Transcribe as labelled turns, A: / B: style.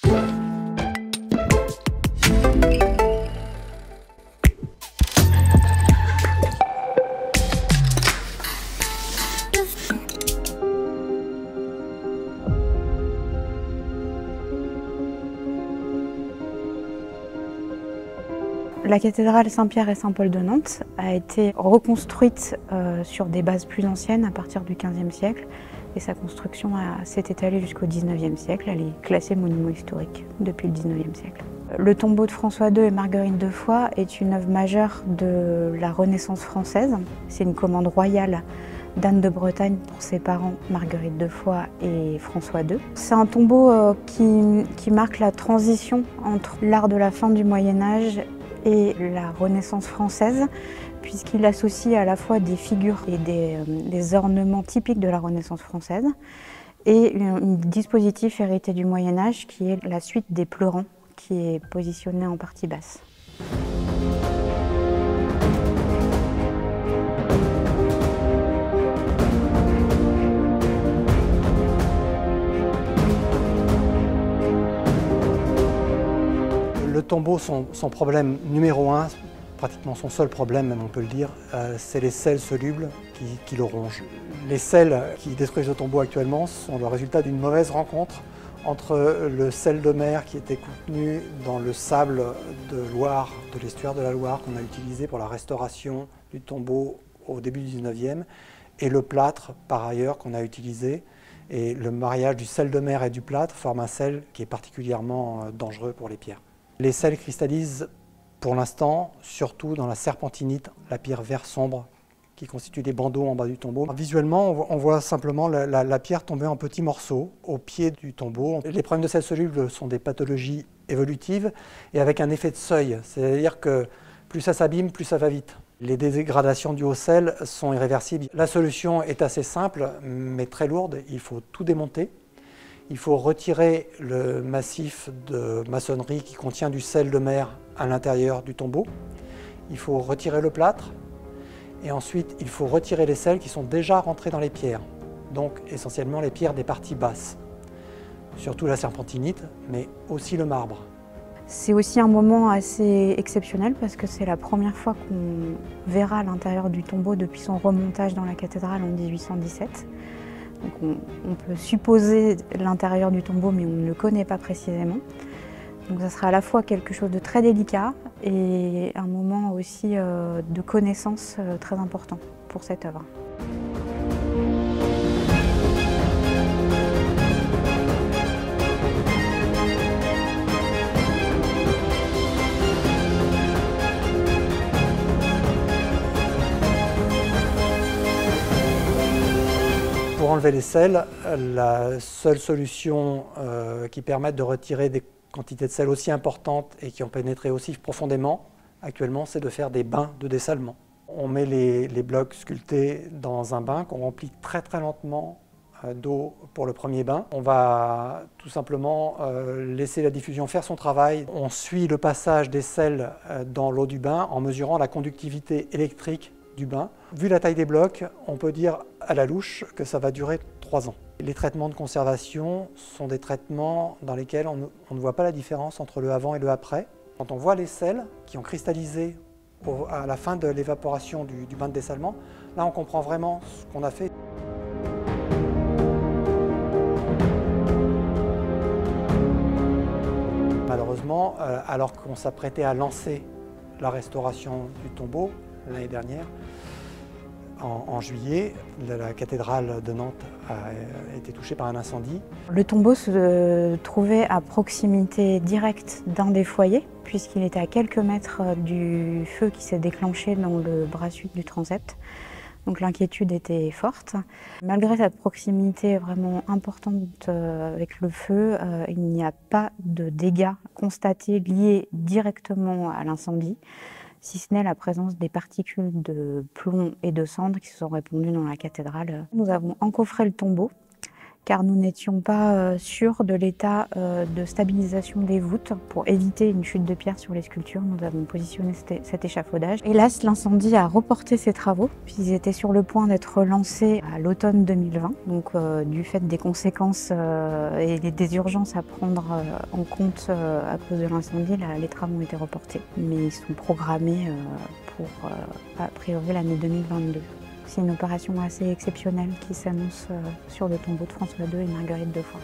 A: La cathédrale Saint-Pierre et Saint-Paul de Nantes a été reconstruite sur des bases plus anciennes à partir du XVe siècle et sa construction s'est étalée jusqu'au XIXe siècle. Elle est classée monument historique depuis le XIXe siècle. Le tombeau de François II et Marguerite de Foix est une œuvre majeure de la Renaissance française. C'est une commande royale d'Anne de Bretagne pour ses parents Marguerite de Foix et François II. C'est un tombeau qui marque la transition entre l'art de la fin du Moyen-Âge et la Renaissance française, puisqu'il associe à la fois des figures et des ornements typiques de la Renaissance française et un dispositif hérité du Moyen-Âge qui est la suite des pleurants, qui est positionné en partie basse.
B: Le tombeau, son problème numéro un, pratiquement son seul problème, même on peut le dire, c'est les sels solubles qui le rongent. Les sels qui détruisent le tombeau actuellement sont le résultat d'une mauvaise rencontre entre le sel de mer qui était contenu dans le sable de Loire, de l'estuaire de la Loire qu'on a utilisé pour la restauration du tombeau au début du 19e, et le plâtre par ailleurs qu'on a utilisé. Et le mariage du sel de mer et du plâtre forme un sel qui est particulièrement dangereux pour les pierres. Les sels cristallisent pour l'instant surtout dans la serpentinite, la pierre vert sombre qui constitue des bandeaux en bas du tombeau. Visuellement, on voit simplement la pierre tomber en petits morceaux au pied du tombeau. Les problèmes de sel soluble sont des pathologies évolutives et avec un effet de seuil, c'est-à-dire que plus ça s'abîme, plus ça va vite. Les dégradations dues au sel sont irréversibles. La solution est assez simple mais très lourde, il faut tout démonter. Il faut retirer le massif de maçonnerie qui contient du sel de mer à l'intérieur du tombeau. Il faut retirer le plâtre et ensuite il faut retirer les sels qui sont déjà rentrés dans les pierres. Donc essentiellement les pierres des parties basses. Surtout la serpentinite, mais aussi le marbre.
A: C'est aussi un moment assez exceptionnel parce que c'est la première fois qu'on verra l'intérieur du tombeau depuis son remontage dans la cathédrale en 1817. Donc on peut supposer l'intérieur du tombeau, mais on ne le connaît pas précisément. Donc ça sera à la fois quelque chose de très délicat et un moment aussi de connaissance très important pour cette œuvre.
B: Pour enlever les sels, la seule solution qui permette de retirer des quantités de sel aussi importantes et qui ont pénétré aussi profondément, actuellement, c'est de faire des bains de dessalement. On met les blocs sculptés dans un bain qu'on remplit très lentement d'eau pour le premier bain. On va tout simplement laisser la diffusion faire son travail. On suit le passage des sels dans l'eau du bain en mesurant la conductivité électrique du bain. Vu la taille des blocs, on peut dire à la louche que ça va durer 3 ans. Les traitements de conservation sont des traitements dans lesquels on ne voit pas la différence entre le avant et le après. Quand on voit les sels qui ont cristallisé à la fin de l'évaporation du bain de dessalement, là on comprend vraiment ce qu'on a fait. Malheureusement, alors qu'on s'apprêtait à lancer la restauration du tombeau l'année dernière, en juillet, la cathédrale de Nantes a été touchée par un incendie.
A: Le tombeau se trouvait à proximité directe d'un des foyers, puisqu'il était à quelques mètres du feu qui s'est déclenché dans le bras sud du transept. Donc l'inquiétude était forte. Malgré cette proximité vraiment importante avec le feu, il n'y a pas de dégâts constatés liés directement à l'incendie, si ce n'est la présence des particules de plomb et de cendres qui se sont répandues dans la cathédrale. Nous avons encoffré le tombeau car nous n'étions pas sûrs de l'état de stabilisation des voûtes. Pour éviter une chute de pierre sur les sculptures, nous avons positionné cet échafaudage. Hélas, l'incendie a reporté ces travaux, puisqu'ils étaient sur le point d'être lancés à l'automne 2020. Donc, du fait des conséquences et des urgences à prendre en compte à cause de l'incendie, les travaux ont été reportés. Mais ils sont programmés pour, a priori, l'année 2022. C'est une opération assez exceptionnelle qui s'annonce sur le tombeau de François II et Marguerite de Foix.